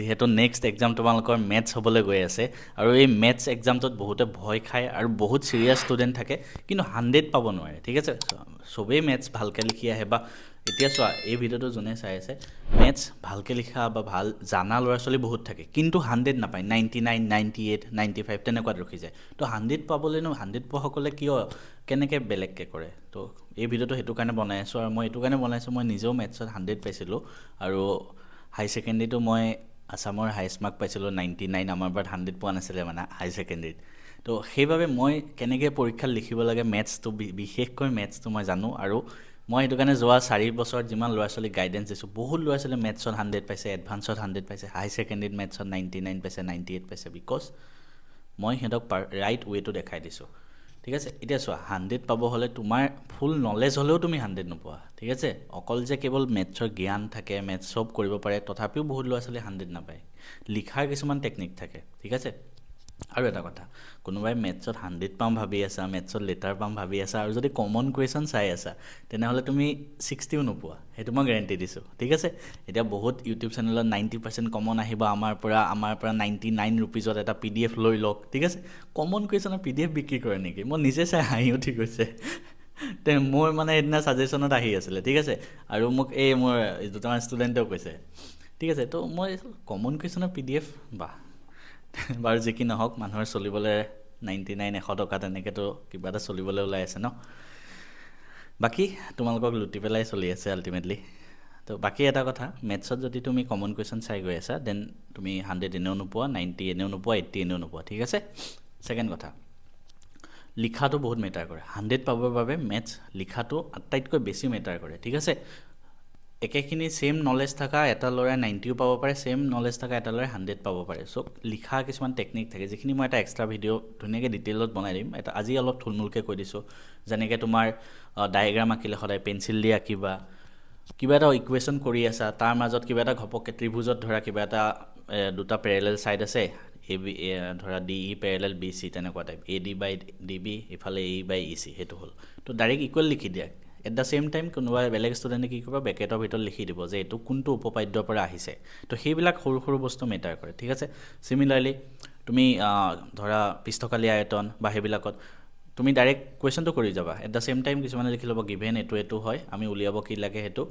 যিহেতু next exam তোমালোকৰ maths হ'বলৈ গৈ আছে আৰু এই মেথছ এক্সামটোত বহুতে ভয় খায় আৰু বহুত চিৰিয়াছ ষ্টুডেণ্ট থাকে কিন্তু 100 পাব নোৱাৰে ঠিক আছে চবেই মেথছ ভালকৈ লিখি আহে বা এতিয়া চোৱা এই ভিডিঅ'টো যোনে চাই আছে মেথছ ভালকৈ লিখা বা ভাল জানা ল'ৰা ছোৱালী বহুত থাকে কিন্তু 100 নাপায় 99 98 95 তেনেকুৱাত ৰখি যায় তো 100 পাবলৈনো 100 পোৱাসকলে কিয় কেনেকৈ বেলেগকৈ কৰে তো এই ভিডিঅ'টো সেইটো কাৰণে বনাই আছোঁ আৰু মই এইটো কাৰণে বনাইছোঁ মই নিজেও মেথছত 100 পাইছিলোঁ আৰু হাই ছেকেণ্ডেৰীটো মই আছামৰ হাইষ্ট মাৰ্ক পাইছিলোঁ 99 আমাৰ বাৰত 100 পোৱা নাছিলে মানে হাই ছেকেণ্ডেৰীত তো সেইবাবে মই কেনেকৈ পৰীক্ষাত লিখিব লাগে মেথছটো বিশেষকৈ মেথছটো মই জানো আৰু মই সেইটো কাৰণে যোৱা 4 বছৰত যিমান ল'ৰা ছোৱালীক গাইডেঞ্চ দিছোঁ বহুত ল'ৰা ছোৱালীয়ে মেথছত 100 পাইছে এডভান্সত 100 পাইছে হাই ছেকেণ্ডেৰীত মেথছত 99 পাইছে 98 পাইছে বিকজ মই সিহঁতক ৰাইট ৱেটো দেখাই দিছোঁ ঠিক আছে এতিয়া চোৱা 100 পাব হ'লে তোমাৰ ফুল নলেজ হ'লেও তুমি 100 নোপোৱা ঠিক আছে অকল যে কেৱল মেথছৰ জ্ঞান থাকে মেথছ চব কৰিব পাৰে তথাপিও বহুত ল'ৰা ছোৱালী 100 নাপায় লিখাৰ কিছুমান টেকনিক থাকে ঠিক আছে আৰু এটা কথা কোনোবাই মেথছত 100 পাম ভাবি আছা মেথছত লেটাৰ পাম ভাবি আছা আৰু যদি কমন কুৱেশ্যন চাই আছা তেনেহ'লে তুমি 60ও নোপোৱা সেইটো মই গেৰেণ্টি দিছোঁ ঠিক আছে এতিয়া বহুত ইউটিউব চেনেলত 90% কমন আহিব আমাৰ পৰা 99 ৰুপিজত এটা PDF লৈ লওক ঠিক আছে কমন কুৱেশ্যনৰ PDF বিক্ৰী কৰে নেকি মই নিজে চাই হাঁহি উঠি গৈছে তে মোৰ মানে সেইদিনা ছাজেশ্যনত আহি আছিলে ঠিক আছে আৰু মোক এই মোৰ দুটামান ষ্টুডেণ্টেও কৈছে ঠিক আছে তো মই কমন কুৱেশ্যনৰ PDF বাহ বাৰু যি কি নহওক মানুহৰ চলিবলৈ 99 100 টকা তেনেকৈতো কিবা এটা চলিবলৈ ওলাই আছে ন বাকী তোমালোকক লুটি পেলাই চলি আছে আল্টিমেটলি তো বাকী এটা কথা মেথছত যদি তুমি কমন কুৱেশ্যন চাই গৈ আছা দেন তুমি 100 এনেও নোপোৱা 90 এনেও নোপোৱা 80 এনেও নোপোৱা ঠিক আছে ছেকেণ্ড কথা লিখাটো বহুত মেটাৰ কৰে 100 পাবৰ বাবে মেথছ লিখাটো আটাইতকৈ বেছি মেটাৰ কৰে ঠিক আছে একেখিনি সেম নলেজ থকা এটা ল'ৰাই 90ও পাব পাৰে সেম নলেজ থকা এটা ল'ৰাই 100 পাব পাৰে চ' লিখা কিছুমান টেকনিক থাকে যিখিনি মই এটা এক্সট্ৰা ভিডিঅ' ধুনীয়াকৈ ডিটেইলত বনাই দিম এটা আজি অলপ থুলমূলকৈ কৈ দিছোঁ যেনেকৈ তোমাৰ ডায়েগ্ৰাম আঁকিলে সদায় পেঞ্চিল দি আঁকিবা কিবা এটা ইকুৱেশ্যন কৰি আছা তাৰ মাজত কিবা এটা ঘপককৈ ত্ৰিভুজত ধৰা কিবা এটা দুটা পেৰেলেল ছাইড আছে ধৰা DE পেৰেলেল BC তেনেকুৱা টাইপ AD বাই DB ইফালে E বাই EC সেইটো হ'ল তো ডাইৰেক্ট ইকুৱেল লিখি দিয়া এট দ্য ছেইম টাইম কোনোবা বেলেগ ষ্টুডেণ্টে কি কৰিব বেকেটৰ ভিতৰত লিখি দিব যে এইটো কোনটো উপপাদ্যৰ পৰা আহিছে তো সেইবিলাক সৰু সৰু বস্তু মেটাৰ কৰে ঠিক আছে চিমিলাৰলি তুমি ধৰা পৃষ্ঠকালী আয়তন বা সেইবিলাকত তুমি ডাইৰেক্ট কুৱেশ্যনটো কৰি যাবা এট দ্য ছেইম টাইম কিছুমানে লিখি ল'ব গিভেন এইটো হয় আমি উলিয়াব কি লাগে সেইটো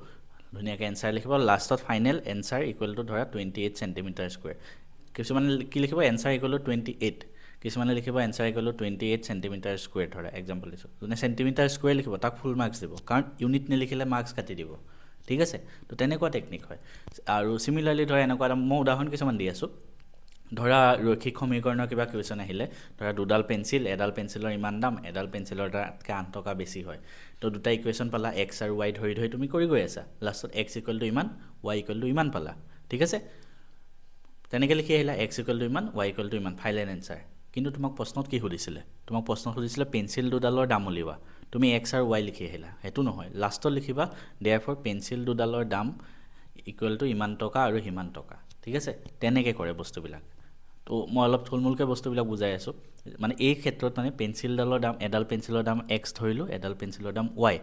ধুনীয়াকৈ এনচাৰ লিখিব লাষ্টত ফাইনেল এনচাৰ ইকুৱেল টু ধৰা 28 চেণ্টিমিটাৰ স্কুৱেৰ কিছুমানে কি লিখিব এনচাৰ ইকুৱেল টু 28 কিছুমানে লিখিব answer equal to 28 centimetre square ধৰা এক্সাম্পল দিছোঁ যোনে চেণ্টিমিটাৰ স্কুৱেৰ লিখিব তাক ফুল মাৰ্কছ দিব কাৰণ ইউনিট নিলিখিলে মাৰ্কছ কাটি দিব ঠিক আছে তো তেনেকুৱা টেকনিক হয় আৰু চিমিলাৰলি ধৰা এনেকুৱা এটা মই উদাহৰণ কিছুমান দি আছোঁ ধৰা ৰৈখিক সমীকৰণৰ কিবা কুৱেশ্যন আহিলে ধৰা দুডাল পেঞ্চিল এডাল পেঞ্চিলৰ ইমান দাম এডাল পেঞ্চিলৰ তাতকৈ 8 টকা বেছি হয় তো দুটা ইকুৱেশ্যন পালা এক্স আৰু ৱাই ধৰি ধৰি তুমি কৰি গৈ আছা লাষ্টত এক্স ইকুৱেল টু ইমান ৱাই ইকুৱেল টু ইমান পালা ঠিক আছে তেনেকৈ লিখি আহিলা এক্স ইকুৱেল টু ইমান ৱাই ইকুৱেল টু ইমান ফাইনেল এনচাৰ কিন্তু তোমাক প্ৰশ্নত কি সুধিছিলে তোমাক প্ৰশ্নত সুধিছিলে পেঞ্চিল দুডালৰ দাম উলিওৱা তুমি এক্স আৰু ৱাই লিখি আহিলা সেইটো নহয় লাষ্টত লিখিবা দেয়াৰফৰ পেঞ্চিল দুডালৰ দাম ইকুৱেল টু ইমান টকা আৰু সিমান টকা ঠিক আছে তেনেকৈ কৰে বস্তুবিলাক তো মই অলপ থুলমূলকৈ বস্তুবিলাক বুজাই আছোঁ মানে এই ক্ষেত্ৰত মানে পেঞ্চিলডালৰ দাম এডাল পেঞ্চিলৰ দাম এক্স ধৰিলোঁ এডাল পেঞ্চিলৰ দাম ৱাই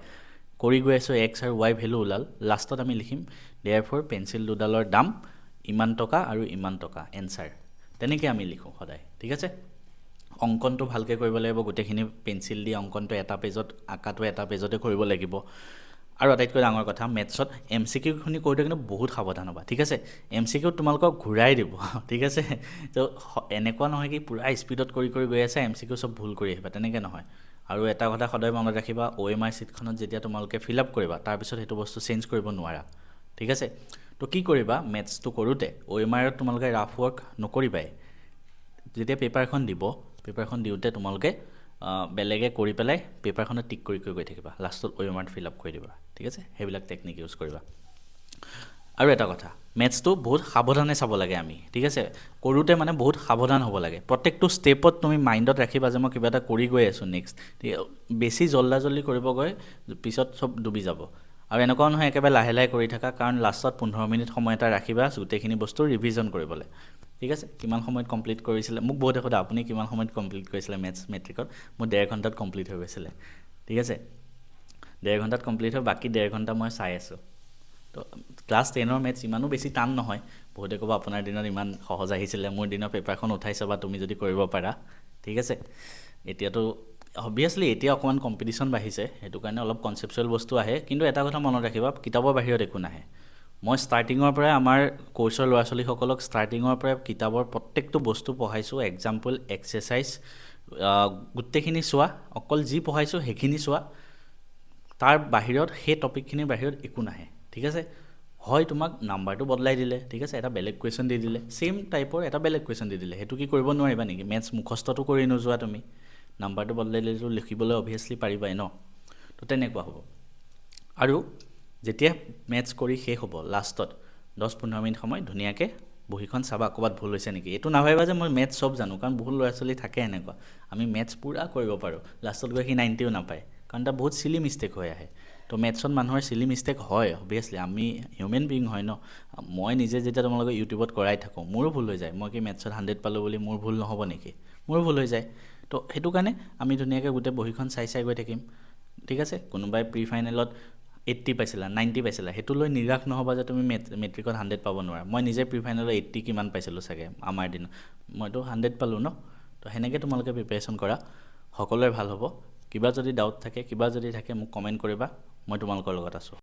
কৰি গৈ আছোঁ এক্স আৰু ৱাই ভেলু ওলাল লাষ্টত আমি লিখিম দেয়াৰফৰ পেঞ্চিল দুডালৰ দাম ইমান টকা আৰু ইমান টকা এনচাৰ তেনেকৈ আমি লিখোঁ সদায় ঠিক আছে অংকনটো ভালকৈ কৰিব লাগিব গোটেইখিনি পেঞ্চিল দি অংকনটো এটা পেজত আঁকাটো এটা পেজতে কৰিব লাগিব আৰু আটাইতকৈ ডাঙৰ কথা মেথছত MCQখিনি কৰোঁতে কিন্তু বহুত সাৱধান হ'বা ঠিক আছে MCQ তোমালোকক ঘূৰাই দিব ঠিক আছে তো এনেকুৱা নহয় কি পূৰা স্পীডত কৰি কৰি গৈ আছে MCQ চব ভুল কৰি আহিবা তেনেকৈ নহয় আৰু এটা কথা সদায় মনত ৰাখিবা OMR ছিটখনত যেতিয়া তোমালোকে ফিল আপ কৰিবা তাৰপিছত সেইটো বস্তু চেঞ্জ কৰিব নোৱাৰা ঠিক আছে তো কি কৰিবা মেথছটো কৰোঁতে OMRত তোমালোকে ৰাফ ৱৰ্ক নকৰিবাই যেতিয়া পেপাৰখন দিব পেপাৰখন দিওঁতে তোমালোকে বেলেগে কৰি পেলাই পেপাৰখনত টিক কৰি কৰি গৈ থাকিবা লাষ্টত OMRত ফিল আপ কৰি দিবা ঠিক আছে সেইবিলাক টেকনিক ইউজ কৰিবা আৰু এটা কথা মেথছটো বহুত সাৱধানে চাব লাগে আমি ঠিক আছে কৰোঁতে মানে বহুত সাৱধান হ'ব লাগে প্ৰত্যেকটো ষ্টেপত তুমি মাইণ্ডত ৰাখিবা যে মই কিবা এটা কৰি গৈ আছোঁ নেক্সট বেছি জল্দি কৰিব গৈ পিছত চব ডুবি যাব আৰু এনেকুৱা নহয় একেবাৰে লাহে লাহে কৰি থাকা কাৰণ লাষ্টত 15 মিনিট সময় এটা ৰাখিবা গোটেইখিনি বস্তু ৰিভিজন কৰিবলৈ ঠিক আছে কিমান সময়ত কমপ্লিট কৰিছিলে মোক বহুতে সোধে আপুনি কিমান সময়ত কমপ্লিট কৰিছিলে মেথছ মেট্ৰিকত মোৰ 1.5 ঘণ্টাত কমপ্লিট হৈ গৈছিলে ঠিক আছে 1.5 ঘণ্টাত কমপ্লিট হৈ বাকী 1.5 ঘণ্টা মই চাই আছোঁ তো তো ক্লাছ 10ৰ মেথছ ইমানো বেছি টান নহয় বহুতে ক'ব আপোনাৰ দিনত ইমান সহজ আহিছিলে মোৰ দিনৰ পেপাৰখন উঠাই চাবা তুমি যদি কৰিব পাৰা ঠিক আছে এতিয়াতো অবভিয়াছলি এতিয়া অকণমান কম্পিটিশ্যন বাঢ়িছে সেইটো কাৰণে অলপ কনচেপচুৱেল বস্তু আহে কিন্তু এটা কথা মনত ৰাখিবা কিতাপৰ বাহিৰত একো নাহে মই ষ্টাৰ্টিঙৰ পৰাই আমাৰ কোৰ্চৰ ল'ৰা ছোৱালীসকলক ষ্টাৰ্টিঙৰ পৰাই কিতাপৰ প্ৰত্যেকটো বস্তু পঢ়াইছোঁ এক্সাম্পল এক্সাৰচাইজ গোটেইখিনি চোৱা অকল যি পঢ়াইছোঁ সেইখিনি চোৱা তাৰ বাহিৰত সেই টপিকখিনিৰ বাহিৰত একো নাহে ঠিক আছে হয় তোমাক নাম্বাৰটো বদলাই দিলে ঠিক আছে এটা বেলেগ কুৱেশ্যন দি দিলে ছেইম টাইপৰ এটা বেলেগ কুৱেশ্যন দি দিলে সেইটো কি কৰিব নোৱাৰিবা নেকি মেথছ মুখস্থটো কৰি নোযোৱা তুমি নাম্বাৰটো বদলাই দিলেতো লিখিবলৈ অভিয়াছলি পাৰিবাই ন তো তেনেকুৱা হ'ব আৰু যেতিয়া মেথছ কৰি শেষ হ'ব লাষ্টত 10-15 মিনিট সময় ধুনীয়াকৈ বহীখন চাবা ক'ৰবাত ভুল হৈছে নেকি এইটো নাভাবিবা যে মই মেথছ চব জানো কাৰণ বহুত ল'ৰা ছোৱালী থাকে এনেকুৱা আমি মেথছ পূৰা কৰিব পাৰোঁ লাষ্টত গৈ সি 90ও নাপায় কাৰণ এটা বহুত চিলি মিষ্টেক হৈ আহে তো মেথছত মানুহৰ চিলি মিষ্টেক হয় অবভিয়াছলি আমি হিউমেন বিং হয় ন মই নিজে যেতিয়া তোমালোকক ইউটিউবত কৰাই থাকোঁ মোৰো ভুল হৈ যায় মই কি মেথছত 100 পালোঁ বুলি মোৰ ভুল নহ'ব নেকি মোৰো ভুল হৈ যায় তো সেইটো কাৰণে আমি ধুনীয়াকৈ গোটেই বহীখন চাই চাই গৈ থাকিম ঠিক আছে কোনোবাই প্ৰি ফাইনেলত 80 পাইছিলা 90 পাইছিলা সেইটো লৈ নিৰাশ নহ'বা যে তুমি মেট্ৰিকত 100 পাব নোৱাৰা মই নিজে প্ৰি ফাইনেলত 80 কিমান পাইছিলোঁ চাগে আমাৰ দিনত মইতো 100 পালোঁ ন তো সেনেকৈ তোমালোকে প্ৰিপেৰেশ্যন কৰা সকলোৰে ভাল হ'ব কিবা যদি ডাউট থাকে কিবা যদি থাকে মোক কমেণ্ট কৰিবা মই তোমালোকৰ লগত আছোঁ